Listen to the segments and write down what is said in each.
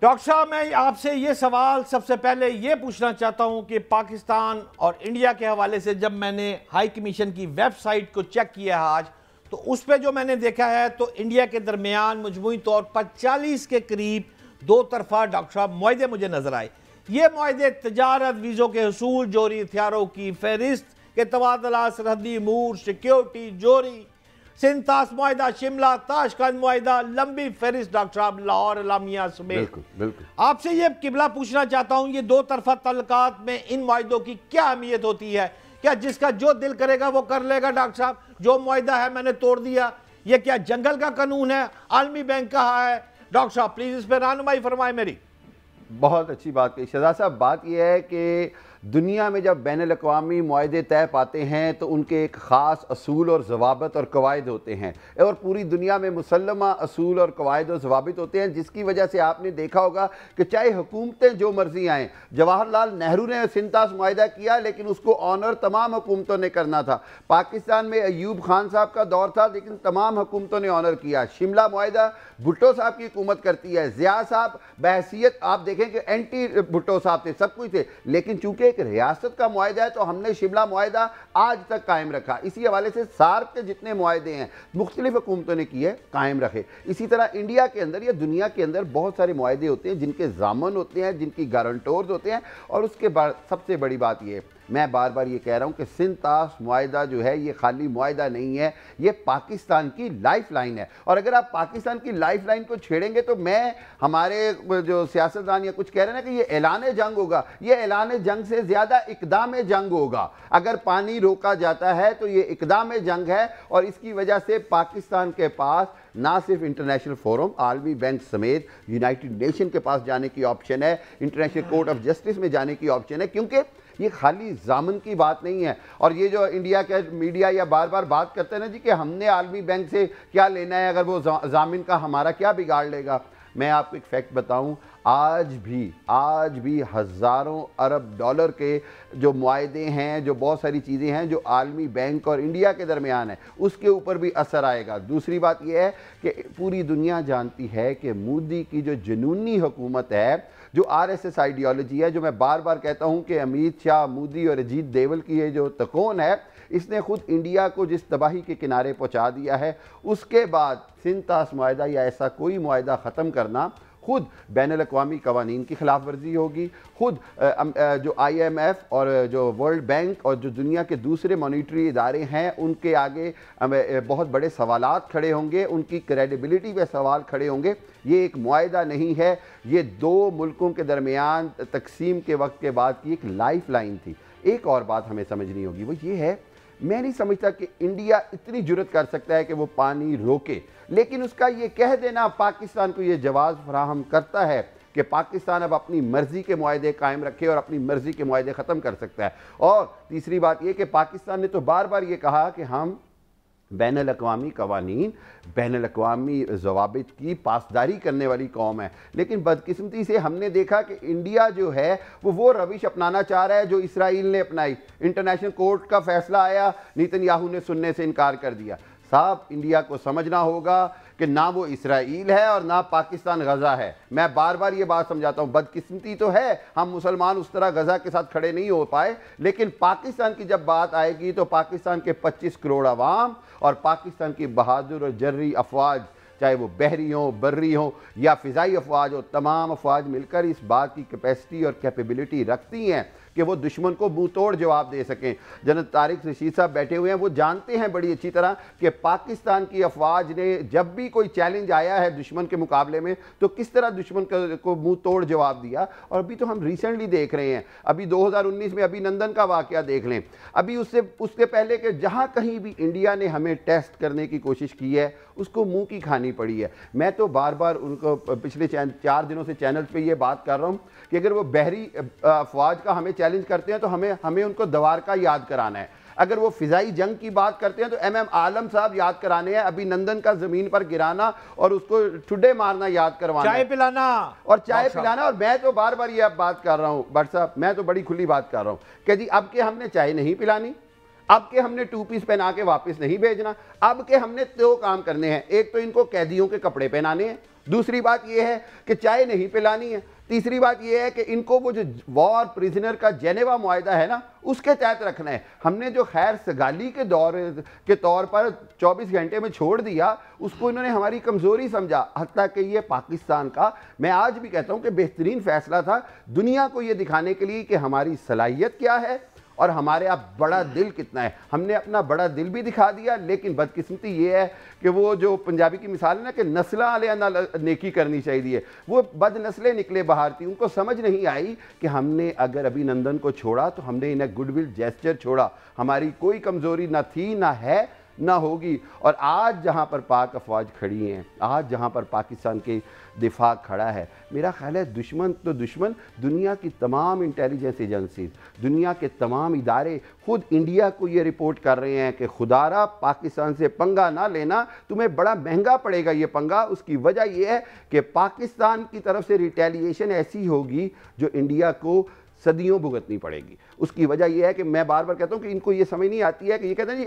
Doctor صاحب میں آپ سے یہ سوال سب سے پہلے یہ پوچھنا چاہتا ہوں کہ پاکستان اور انڈیا کے حوالے سے جب میں نے ہائی کمیشن کی ویب سائٹ کو چیک کیا آج تو اس پہ جو میں نے دیکھا ہے تو انڈیا کے درمیان مجموعی طور پر 40 کے قریب دو طرفہ ڈاکٹر صاحب معاہدے مجھے نظر آئے. یہ معاہدے تجارت، ویزوں کے حصول، جوہری ہتھیاروں کی فہرست کے تبادلہ، سرحدی امور، سیکیورٹی، جوہری، سنتاس معاہدہ، شملہ، تاشقند معاہدہ، لمبی فہرست ڈاکٹر صاحب، لاہور اعلامیہ سمیت. بالکل آپ سے یہ قبلہ پوچھنا چاہتا ہوں یہ دو طرفہ تعلقات میں ان معاہدوں کی کیا اہمیت ہوتی ہے؟ کیا جس کا جو دل کرے گا وہ کر لے گا ڈاکٹر صاحب؟ جو معاہدہ ہے میں نے توڑ دیا، یہ کیا جنگل کا قانون ہے؟ عالمی بینک کہا ہے؟ ڈاکٹر صاحب پلیز اس پہ رہنمائی فرمائے میری. بہت اچھی بات کہی شہزاد صاحب. بات یہ ہے کہ دنیا میں جب بین الاقوامی معاہدے طے پاتے ہیں تو ان کے ایک خاص اصول اور ضوابط اور قواعد ہوتے ہیں، اور پوری دنیا میں مسلمہ اصول اور قواعد اور ضوابط ہوتے ہیں، جس کی وجہ سے آپ نے دیکھا ہوگا کہ چاہے حکومتیں جو مرضی آئیں. جواہر لال نہرو نے سنتاس معاہدہ کیا لیکن اس کو آنر تمام حکومتوں نے کرنا تھا. پاکستان میں ایوب خان صاحب کا دور تھا لیکن تمام حکومتوں نے آنر کیا. شملہ معاہدہ بھٹو صاحب کی حکومت کرتی ہے. ضیاء صاحب بحیثیت آپ دیکھیں کہ اینٹی بھٹو صاحب تھے، سب کچھ تھے، لیکن چونکہ ایک ریاست کا معاہدہ ہے تو ہم نے شملہ معاہدہ آج تک قائم رکھا. اسی حوالے سے سارک کے جتنے معاہدے ہیں مختلف حکومتوں نے کیے، قائم رکھے. اسی طرح انڈیا کے اندر یا دنیا کے اندر بہت سارے معاہدے ہوتے ہیں جن کے ضامن ہوتے ہیں، جن کی گارنٹورز ہوتے ہیں. اور اس کے بعد سب سے بڑی بات یہ ہے، میں بار بار یہ کہہ رہا ہوں کہ سنتاس معاہدہ جو ہے یہ خالی معاہدہ نہیں ہے، یہ پاکستان کی لائف لائن ہے. اور اگر آپ پاکستان کی لائف لائن کو چھیڑیں گے تو میں ہمارے جو سیاستدان یا کچھ کہہ رہے ہیں کہ یہ اعلان جنگ ہوگا، یہ اعلان جنگ سے زیادہ اقدام جنگ ہوگا. اگر پانی روکا جاتا ہے تو یہ اقدام جنگ ہے، اور اس کی وجہ سے پاکستان کے پاس نہ صرف انٹرنیشنل فورم، عالمی بینک سمیت یونائٹڈ نیشن کے پاس جانے کی آپشن ہے، انٹرنیشنل کورٹ آف جسٹس میں جانے کی آپشن ہے، کیونکہ یہ خالی ضامن کی بات نہیں ہے. اور یہ جو انڈیا کے میڈیا یا بار بار بات کرتے ہیں نا جی کہ ہم نے عالمی بینک سے کیا لینا ہے، اگر وہ ضامن کا ہمارا کیا بگاڑ لے گا. میں آپ کو ایک فیکٹ بتاؤں، آج بھی ہزاروں ارب ڈالر کے جو معاہدے ہیں، جو بہت ساری چیزیں ہیں جو عالمی بینک اور انڈیا کے درمیان ہے، اس کے اوپر بھی اثر آئے گا. دوسری بات یہ ہے کہ پوری دنیا جانتی ہے کہ مودی کی جو جنونی حکومت ہے، جو آر ایس ایس آئیڈیالوجی ہے، جو میں بار بار کہتا ہوں کہ امیت شاہ، مودی اور اجیت دیول کی یہ جو تکون ہے، اس نے خود انڈیا کو جس تباہی کے کنارے پہنچا دیا ہے. اس کے بعد سنتاس معاہدہ یا ایسا کوئی معاہدہ ختم کرنا خود بین الاقوامی قوانین کی خلاف ورزی ہوگی، خود جو آئی ایم ایف اور جو ورلڈ بینک اور جو دنیا کے دوسرے مانیٹری ادارے ہیں ان کے آگے بہت بڑے سوالات کھڑے ہوں گے، ان کی کریڈیبلٹی پہ سوال کھڑے ہوں گے. یہ ایک معاہدہ نہیں ہے، یہ دو ملکوں کے درمیان تقسیم کے وقت کے بعد کی ایک لائف لائن تھی. ایک اور بات ہمیں سمجھنی ہوگی، وہ یہ ہے، میں نہیں سمجھتا کہ انڈیا اتنی جرت کر سکتا ہے کہ وہ پانی روکے، لیکن اس کا یہ کہہ دینا پاکستان کو یہ جواز فراہم کرتا ہے کہ پاکستان اب اپنی مرضی کے معاہدے قائم رکھے اور اپنی مرضی کے معاہدے ختم کر سکتا ہے. اور تیسری بات یہ کہ پاکستان نے تو بار بار یہ کہا کہ ہم بین الاقوامی قوانین، بین الاقوامی ضوابط کی پاسداری کرنے والی قوم ہے، لیکن بدقسمتی سے ہم نے دیکھا کہ انڈیا جو ہے وہ روش اپنانا چاہ رہا ہے جو اسرائیل نے اپنائی. انٹرنیشنل کورٹ کا فیصلہ آیا، نیتن یاہو نے سننے سے انکار کر دیا. صاحب انڈیا کو سمجھنا ہوگا کہ نہ وہ اسرائیل ہے اور نہ پاکستان غزہ ہے. میں بار بار یہ بات سمجھاتا ہوں، بدقسمتی تو ہے ہم مسلمان اس طرح غزہ کے ساتھ کھڑے نہیں ہو پائے، لیکن پاکستان کی جب بات آئے گی تو پاکستان کے 25 کروڑ عوام اور پاکستان کی بہادر اور جرری افواج، چاہے وہ بحری ہوں، بری ہوں یا فضائی افواج ہو، تمام افواج مل کر اس بات کی کیپیسٹی اور کیپیبلٹی رکھتی ہیں کہ وہ دشمن کو منہ توڑ جواب دے سکیں. جنرل طارق رشید صاحب بیٹھے ہوئے ہیں، وہ جانتے ہیں بڑی اچھی طرح کہ پاکستان کی افواج نے جب بھی کوئی چیلنج آیا ہے دشمن کے مقابلے میں تو کس طرح دشمن کو منہ توڑ جواب دیا. اور ابھی تو ہم ریسنٹلی دیکھ رہے ہیں، ابھی 2019 میں ابھی نندن کا واقعہ دیکھ لیں، ابھی اس سے پہلے کہ جہاں کہیں بھی انڈیا نے ہمیں ٹیسٹ کرنے کی کوشش کی ہے اس کو منہ کی کھانی پڑی ہے. میں تو بار بار ان کو پچھلے 4 دنوں سے چینل پہ یہ بات کر رہا ہوں کہ اگر وہ بحری افواج کا ہمیں چیلنج کرتے ہیں تو ہمیں ان کو دوار کا یاد کرانا ہے. اگر وہ فضائی جنگ کی بات کرتے ہیں تو ایم عالم صاحب یاد کرانے ہیں، ابھی نندن کا زمین پر گرانا اور اس کو ٹھڈے مارنا یاد کروانا، چائے پلانا اور میں تو بار بار یہ بات کر رہا ہوں بٹ صاحب، میں تو بڑی کھلی بات کر رہا ہوں کہ جی اب کہ ہم نے چائے نہیں پلانی، اب کہ ہم نے 2 پیس پہنا کے واپس نہیں بھیجنا، اب کہ ہم نے 2 کام کرنے ہیں. ایک تو ان کو قیدیوں کے کپڑے پہنانے ہیں، دوسری بات یہ ہے کہ چائے نہیں پلانی ہے. تیسری بات یہ ہے کہ ان کو وہ جو وار پریزنر کا جنیوا معاہدہ ہے نا اس کے تحت رکھنا ہے. ہم نے جو خیر سگالی کے طور پر 24 گھنٹے میں چھوڑ دیا اس کو انہوں نے ہماری کمزوری سمجھا. حتیٰ کہ یہ پاکستان کا میں آج بھی کہتا ہوں کہ بہترین فیصلہ تھا دنیا کو یہ دکھانے کے لیے کہ ہماری صلاحیت کیا ہے اور ہمارے اب بڑا دل کتنا ہے. ہم نے اپنا بڑا دل بھی دکھا دیا, لیکن بدقسمتی یہ ہے کہ وہ جو پنجابی کی مثال ہے نا کہ نسلیں علیہ نیکی کرنی چاہیے, وہ بد نسلیں نکلے باہر تھی. ان کو سمجھ نہیں آئی کہ ہم نے اگر ابھی نندن کو چھوڑا تو ہم نے انہیں گڈ ول جیسچر چھوڑا. ہماری کوئی کمزوری نہ تھی نہ ہے نہ ہوگی. اور آج جہاں پر پاک افواج کھڑی ہیں, آج جہاں پر پاکستان کے دفاع کھڑا ہے, میرا خیال ہے دشمن تو دشمن دنیا کی تمام انٹیلیجنس ایجنسیز, دنیا کے تمام ادارے خود انڈیا کو یہ رپورٹ کر رہے ہیں کہ خدارا پاکستان سے پنگا نہ لینا, تمہیں بڑا مہنگا پڑے گا یہ پنگا. اس کی وجہ یہ ہے کہ پاکستان کی طرف سے ریٹیلیشن ایسی ہوگی جو انڈیا کو صدیوں بھگتنی پڑے گی. اس کی وجہ یہ ہے کہ میں بار بار کہتا ہوں کہ ان کو یہ سمجھ نہیں آتی ہے کہ یہ کہتے ہیں جی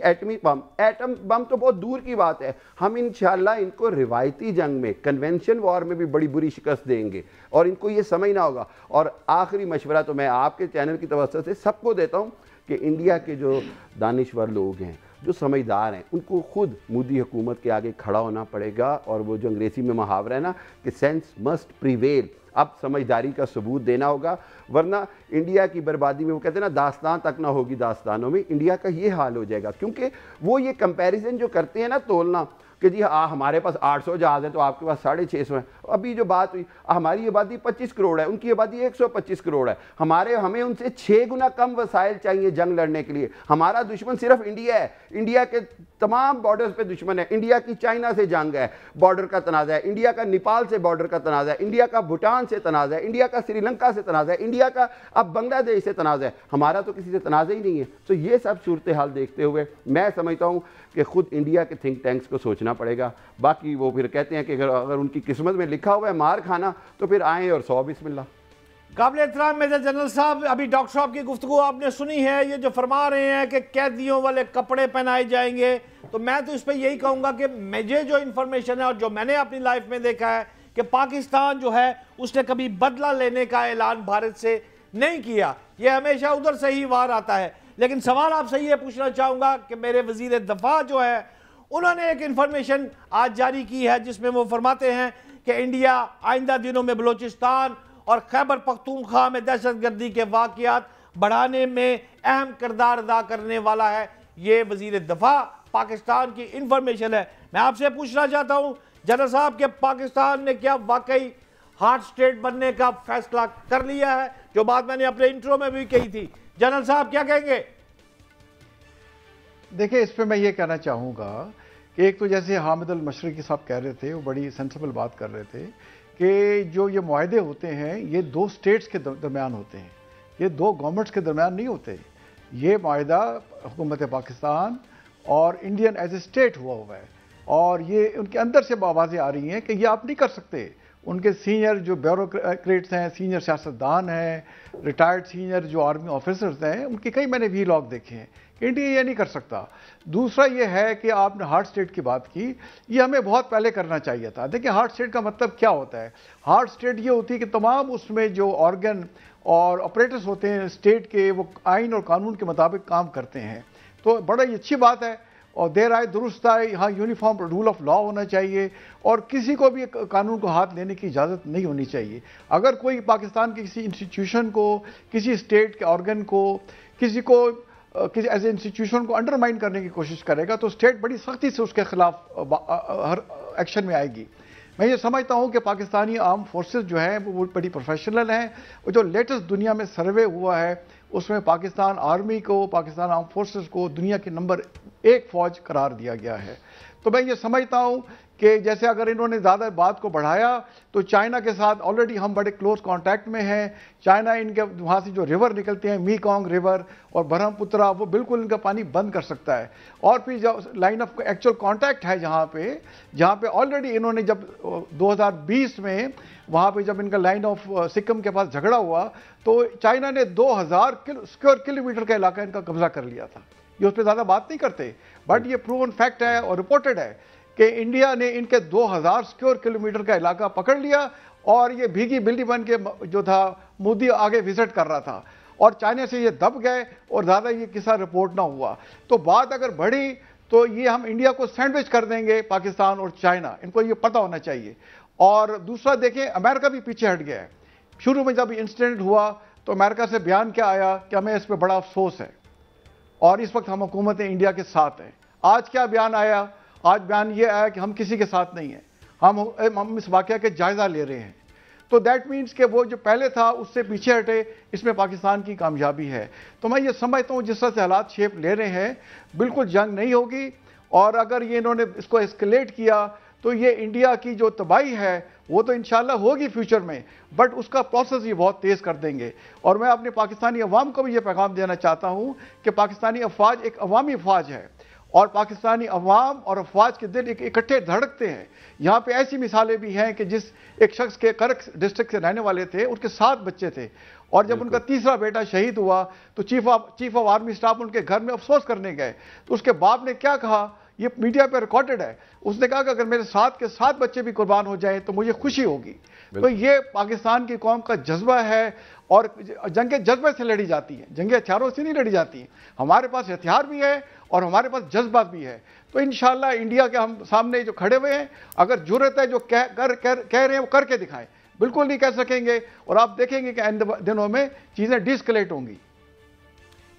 ایٹم بم تو بہت دور کی بات ہے. ہم انشاءاللہ ان کو روایتی جنگ میں کنونشن وار میں بھی بڑی بری شکست دیں گے اور ان کو یہ سمجھنا ہوگا. اور آخری مشورہ تو میں آپ کے چینل کی توسط سے سب کو دیتا ہوں کہ انڈیا کے جو دانشور لوگ ہیں, جو سمجھدار ہیں, ان کو خود مودی حکومت کے آگے کھڑا ہونا پڑے گا. اور وہ جو انگریزی میں محاورہ ہے نا کہ سینس مسٹ پریویل, اب سمجھداری کا ثبوت دینا ہوگا, ورنہ انڈیا کی بربادی میں وہ کہتے ہیں نا داستان تک نہ ہوگی داستانوں میں, انڈیا کا یہ حال ہو جائے گا. کیونکہ وہ یہ کمپیریزن جو کرتے ہیں نا تولنا کہ جی ہمارے پاس 800 جہاز ہیں تو آپ کے پاس 650 ہیں. ابھی جو بات ہوئی, ہماری آبادی 25 کروڑ ہے, ان کی آبادی 125 کروڑ ہے. ہمیں ان سے 6 گنا کم وسائل چاہیے جنگ لڑنے کے لیے. ہمارا دشمن صرف انڈیا ہے, انڈیا کے تمام بارڈرز پہ دشمن ہے. انڈیا کی چائنا سے جنگ ہے, بارڈر کا تنازع ہے. انڈیا کا نیپال سے بارڈر کا تنازع ہے. انڈیا کا بھوٹان سے تنازع ہے. انڈیا کا سری لنکا سے تنازع ہے. انڈیا کا اب بنگلہ دیش سے تنازع ہے. ہمارا تو کسی سے تنازع ہی نہیں ہے. تو یہ سب صورتحال دیکھتے ہوئے میں سمجھتا ہوں کہ خود انڈیا کے تھنک ٹینکس کو سوچنا پڑے گا. باقی وہ پھر کہتے ہیں کہ اگر ان کی قسمت میں لکھا ہوا ہے مار کھانا تو پھر آئیں اور 100 بسم اللہ. قابل احترام میجر جنرل صاحب, ابھی ڈاکٹر صاحب کی گفتگو آپ نے سنی ہے, یہ جو فرما رہے ہیں کہ قیدیوں والے کپڑے پہنائے جائیں گے, تو میں تو اس پہ یہی کہوں گا کہ مجھے جو انفارمیشن ہے اور جو میں نے اپنی لائف میں دیکھا ہے کہ پاکستان جو ہے اس نے کبھی بدلہ لینے کا اعلان بھارت سے نہیں کیا, یہ ہمیشہ ادھر سے ہی وار آتا ہے. لیکن سوال آپ سے یہ پوچھنا چاہوں گا کہ میرے وزیر دفاع جو ہے انہوں نے ایک انفارمیشن آج جاری کی ہے جس میں وہ فرماتے ہیں کہ انڈیا آئندہ دنوں میں بلوچستان اور خیبر پختونخوا میں دہشت گردی کے واقعات بڑھانے میں اہم کردار ادا کرنے والا ہے. یہ وزیر دفاع پاکستان کی انفارمیشن ہے. میں آپ سے پوچھنا چاہتا ہوں جنرل صاحب کہ پاکستان نے کیا واقعی ہارٹ سٹیٹ بننے کا فیصلہ کر لیا ہے, جو بات میں نے اپنے انٹرو میں بھی کہی تھی. جنرل صاحب کیا کہیں گے؟ دیکھیں اس پہ میں یہ کہنا چاہوں گا کہ ایک تو جیسے حامد المشرقی صاحب کہہ رہے تھے, وہ بڑی سینسیبل بات کر رہے تھے کہ جو یہ معاہدے ہوتے ہیں یہ 2 اسٹیٹس کے درمیان ہوتے ہیں, یہ 2 گورنمنٹس کے درمیان نہیں ہوتے. یہ معاہدہ حکومت پاکستان اور انڈین ایز اے اسٹیٹ ہوا ہے, اور یہ ان کے اندر سے آوازیں آ رہی ہیں کہ یہ آپ نہیں کر سکتے. ان کے سینئر جو بیوروکریٹس ہیں, سینئر سیاستدان ہیں, ریٹائرڈ سینئر جو آرمی آفیسرز ہیں, ان کے کئی میں نے ویلاگ دیکھے ہیں کہ انڈیا یہ نہیں کر سکتا. دوسرا یہ ہے کہ آپ نے ہارٹ سٹیٹ کی بات کی, یہ ہمیں بہت پہلے کرنا چاہیے تھا. دیکھیں ہارٹ سٹیٹ کا مطلب کیا ہوتا ہے. ہارٹ سٹیٹ یہ ہوتی ہے کہ تمام اس میں جو آرگن اور آپریٹرز ہوتے ہیں اسٹیٹ کے, وہ آئین اور قانون کے مطابق کام کرتے ہیں. تو بڑا ہی اچھی بات ہے, اور دیر آئے درست آئے, یہاں یونیفارم رول آف لا ہونا چاہیے اور کسی کو بھی قانون کو ہاتھ لینے کی اجازت نہیں ہونی چاہیے. اگر کوئی پاکستان کے کسی انسٹیٹیوشن کو, کسی اسٹیٹ کے آرگن کو, کسی ایز اے انسٹیٹیوشن کو انڈرمائن کرنے کی کوشش کرے گا تو اسٹیٹ بڑی سختی سے اس کے خلاف ہر ایکشن میں آئے گی. میں یہ سمجھتا ہوں کہ پاکستانی آرم فورسز جو ہیں وہ بڑی پروفیشنل ہیں. وہ جو لیٹسٹ دنیا میں سروے ہوا ہے اس میں پاکستان آرمی کو, پاکستان آرم فورسز کو دنیا کی نمبر 1 فوج قرار دیا گیا ہے. تو میں یہ سمجھتا ہوں کہ جیسے اگر انہوں نے زیادہ بات کو بڑھایا تو چائنا کے ساتھ آلریڈی ہم بڑے کلوز کانٹیکٹ میں ہیں. چائنا ان کے وہاں سے جو ریور نکلتے ہیں, میکانگ ریور اور برہم پترا, وہ بالکل ان کا پانی بند کر سکتا ہے. اور پھر جو لائن آف ایکچوئل کانٹیکٹ ہے جہاں پہ آلریڈی انہوں نے جب 2020 میں وہاں پہ جب ان کا لائن آف سکم کے پاس جھگڑا ہوا تو چائنا نے 2000 اسکوائر کلومیٹر کا علاقہ ان کا قبضہ کر لیا تھا. یہ اس پہ زیادہ بات نہیں کرتے, بٹ یہ پروون فیکٹ ہے اور رپورٹڈ ہے کہ انڈیا نے ان کے 2000 اسکوائر کلومیٹر کا علاقہ پکڑ لیا اور یہ بھیگی بلڈی بن کے جو تھا مودی آگے وزٹ کر رہا تھا اور چائنا سے یہ دب گئے اور زیادہ یہ قصہ رپورٹ نہ ہوا. تو بات اگر بڑھی تو یہ ہم انڈیا کو سینڈوچ کر دیں گے پاکستان اور چائنا, ان کو یہ پتہ ہونا چاہیے. اور دوسرا دیکھیں امریکہ بھی پیچھے ہٹ گیا ہے. شروع میں جب انسیڈنٹ ہوا تو امریکہ سے بیان کیا آیا کہ ہمیں اس پہ بڑا افسوس ہے اور اس وقت ہم حکومت انڈیا کے ساتھ ہیں. آج کیا بیان آیا؟ آج بیان یہ آیا کہ ہم کسی کے ساتھ نہیں ہیں, ہم اس واقعہ کے جائزہ لے رہے ہیں. تو دیٹ مینس کہ وہ جو پہلے تھا اس سے پیچھے ہٹے, اس میں پاکستان کی کامیابی ہے. تو میں یہ سمجھتا ہوں جس طرح سے حالات شیپ لے رہے ہیں بالکل جنگ نہیں ہوگی, اور اگر یہ انہوں نے اس کو اسکلیٹ کیا تو یہ انڈیا کی جو تباہی ہے وہ تو انشاءاللہ ہوگی فیوچر میں, بٹ اس کا پروسیس یہ بہت تیز کر دیں گے. اور میں اپنے پاکستانی عوام کو بھی یہ پیغام دینا چاہتا ہوں کہ پاکستانی افواج ایک عوامی افواج ہے اور پاکستانی عوام اور افواج کے دل اکٹھے دھڑکتے ہیں. یہاں پہ ایسی مثالیں بھی ہیں کہ جس ایک شخص کے کرک ڈسٹرکٹ سے رہنے والے تھے, ان کے 7 بچے تھے, اور جب ان کا تیسرا بیٹا شہید ہوا تو چیف آف آرمی اسٹاف ان کے گھر میں افسوس کرنے گئے. تو اس کے باپ نے کیا کہا, یہ میڈیا پہ ریکارڈڈ ہے, اس نے کہا کہ اگر میرے 7 کے 7 بچے بھی قربان ہو جائیں تو مجھے خوشی ہوگی. تو یہ پاکستان کی قوم کا جذبہ ہے, اور جنگیں جذبے سے لڑی جاتی ہیں, جنگیں ہتھیاروں سے نہیں لڑی جاتی ہیں. ہمارے پاس ہتھیار بھی ہے اور ہمارے پاس جذبہ بھی ہے. تو انشاءاللہ انڈیا کے ہم سامنے جو کھڑے ہوئے ہیں, اگر جرأت ہے جو کہہ رہے ہیں وہ کر کے دکھائیں. بالکل نہیں کہہ سکیں گے, اور آپ دیکھیں گے کہ آئندہ دنوں میں چیزیں ڈیسکلیٹ ہوں گی.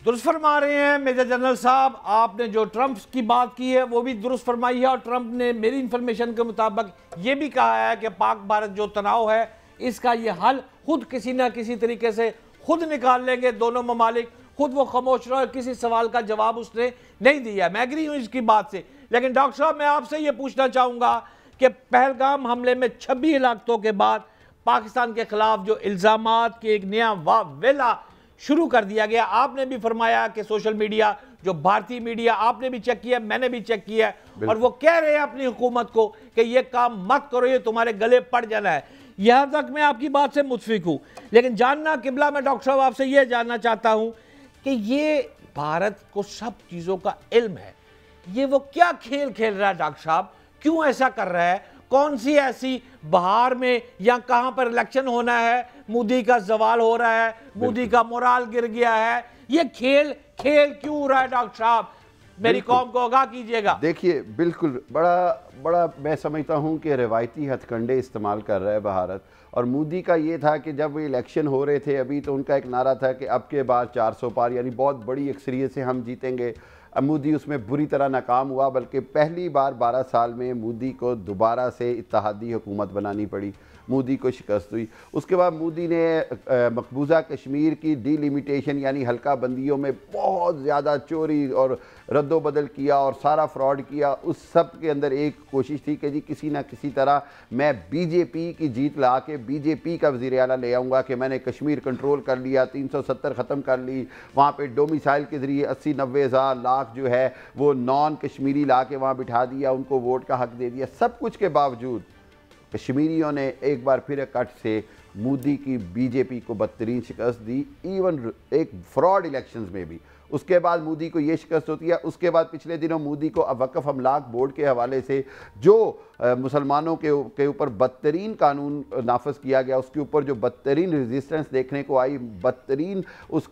درست فرما رہے ہیں میجر جنرل صاحب. آپ نے جو ٹرمپ کی بات کی ہے وہ بھی درست فرمائی ہے, اور ٹرمپ نے میری انفارمیشن کے مطابق یہ بھی کہا ہے کہ پاک بھارت جو تناؤ ہے اس کا یہ حل خود کسی نہ کسی طریقے سے خود نکال لیں گے دونوں ممالک. خود وہ خاموش رہا, کسی سوال کا جواب اس نے نہیں دیا. میں ایگری ہوں اس کی بات سے, لیکن ڈاکٹر صاحب میں آپ سے یہ پوچھنا چاہوں گا کہ پہلگام حملے میں 26 ہلاکتوں کے بعد پاکستان کے خلاف جو الزامات کے ایک نیا ویلا شروع کر دیا گیا, آپ نے بھی فرمایا کہ سوشل میڈیا, جو بھارتی میڈیا, آپ نے بھی چیک کیا, میں نے بھی چیک کیا, اور وہ کہہ رہے ہیں اپنی حکومت کو کہ یہ کام مت کرو, یہ تمہارے گلے پڑ جانا ہے. یہاں تک میں آپ کی بات سے متفق ہوں, لیکن جاننا قبلہ میں ڈاکٹر صاحب آپ سے یہ جاننا چاہتا ہوں کہ یہ بھارت کو سب چیزوں کا علم ہے, یہ وہ کیا کھیل کھیل رہا ہے ڈاکٹر صاحب, کیوں ایسا کر رہا ہے؟ کون سی ایسی بہار میں یا کہاں پر الیکشن ہونا ہے, مودی کا زوال ہو رہا ہے, مودی کا مورال گر گیا ہے, یہ کھیل کیوں ہو رہا ہے ڈاکٹر صاحب؟ میری قوم کو آگاہ کیجئے گا. دیکھیے بالکل بڑا میں سمجھتا ہوں کہ روایتی ہتھ کنڈے استعمال کر رہا ہے بھارت. اور مودی کا یہ تھا کہ جب الیکشن ہو رہے تھے ابھی تو ان کا ایک نعرہ تھا کہ اب کے بار 400 پار, یعنی بہت بڑی اکثریت سے ہم جیتیں گے. اب مودی اس میں بری طرح ناکام ہوا, بلکہ پہلی بار 12 سال میں مودی کو دوبارہ سے اتحادی حکومت بنانی پڑی, مودی کو شکست ہوئی. اس کے بعد مودی نے مقبوضہ کشمیر کی ڈی لیمیٹیشن یعنی حلقہ بندیوں میں بہت زیادہ چوری اور رد و بدل کیا اور سارا فراڈ کیا. اس سب کے اندر ایک کوشش تھی کہ جی کسی نہ کسی طرح میں بی جے پی کی جیت لا کے بی جے پی کا وزیر اعلیٰ لے آؤں گا, کہ میں نے کشمیر کنٹرول کر لیا, 370 ختم کر لی, وہاں پہ ڈومیسائل کے ذریعے 80-90 ہزار لاکھ جو ہے وہ نان کشمیری لا کے وہاں بٹھا دیا, ان کو ووٹ کا حق دے دیا. سب کچھ کے باوجود کشمیریوں نے ایک بار پھر اکٹھ سے مودی کی بی جے پی کو بدترین شکست دی, ایون ایک فراڈ الیکشنز میں بھی. اس کے بعد مودی کو یہ شکست ہوتی ہے. اس کے بعد پچھلے دنوں مودی کو وقف املاک بورڈ کے حوالے سے جو مسلمانوں کے اوپر بدترین قانون نافذ کیا گیا, اس کے اوپر جو بدترین ریزسٹنس دیکھنے کو آئی, بدترین اس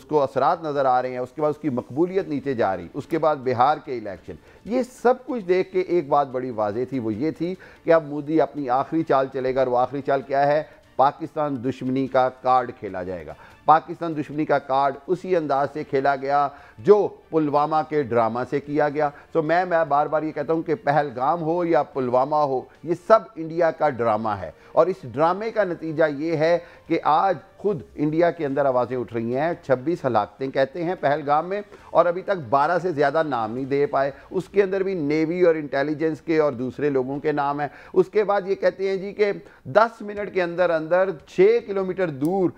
کو اثرات نظر آ رہے ہیں, اس کے بعد اس کی مقبولیت نیچے جا رہی, اس کے بعد بہار کے الیکشن, یہ سب کچھ دیکھ کے ایک بات بڑی واضح تھی, وہ یہ تھی کہ اب مودی اپنی آخری چال چلے گا. اور وہ آخری چال کیا ہے؟ پاکستان دشمنی کا کارڈ کھیلا جائے گا. پاکستان دشمنی کا کارڈ اسی انداز سے کھیلا گیا جو پلوامہ کے ڈرامہ سے کیا گیا. تو میں بار بار یہ کہتا ہوں کہ پہلگام ہو یا پلوامہ ہو, یہ سب انڈیا کا ڈرامہ ہے. اور اس ڈرامے کا نتیجہ یہ ہے کہ آج خود انڈیا کے اندر آوازیں اٹھ رہی ہیں. 26 ہلاکتیں کہتے ہیں پہلگام میں, اور ابھی تک 12 سے زیادہ نام نہیں دے پائے. اس کے اندر بھی نیوی اور انٹیلیجنس کے اور دوسرے لوگوں کے نام ہیں. اس کے بعد یہ کہتے ہیں جی کہ 10 منٹ کے اندر 6 کلومیٹر دور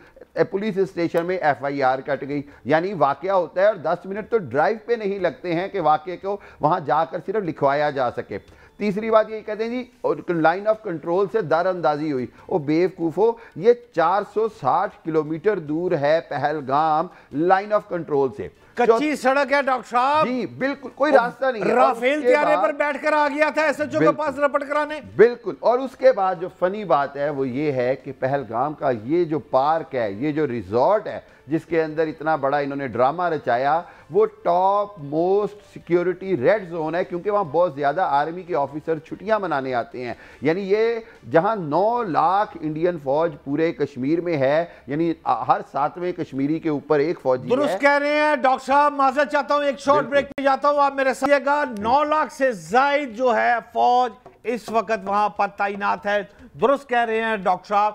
پولیس اسٹیشن میں ایف آئی آر کٹ گئی. یعنی واقعہ ہوتا ہے اور 10 منٹ تو ڈرائیو پہ نہیں لگتے ہیں کہ واقعے کو وہاں جا کر صرف لکھوایا جا سکے. تیسری بات یہ کہتے ہیں جی لائن آف کنٹرول سے دار اندازی ہوئی. او بیوقوفو, یہ 460 کلومیٹر دور ہے پہلگام لائن آف کنٹرول سے. کچی سڑک ہے ڈاکٹر صاحب جی بالکل کوئی راستہ نہیں ہے. رافیل طیارے پر بیٹھ کر آ گیا تھا ایس ایچ او کے پاس رپورٹ کرانے. بالکل. اور اس کے بعد جو فنی بات ہے وہ یہ ہے کہ پہلگام کا یہ جو پارک ہے, یہ جو ریزورٹ ہے جس کے اندر اتنا بڑا انہوں نے ڈرامہ رچایا, وہ top most security red zone ہے, کیونکہ وہاں بہت زیادہ آرمی کے آفیسر چھٹیاں منانے آتے ہیں. یعنی یہ جہاں 9 لاکھ انڈین فوج پورے کشمیر میں ہے, یعنی ہر 7ویں کشمیری کے اوپر ایک فوجی ہے. درست کہہ رہے ہیں ڈاکٹر صاحب. معذرت چاہتا ہوں, ایک شارٹ بریک پہ جاتا ہوں, آپ میرے ساتھ گا. 9 لاکھ سے زائد جو ہے فوج اس وقت وہاں پر تعینات ہے. درست کہہ رہے ہیں ڈاکٹر صاحب.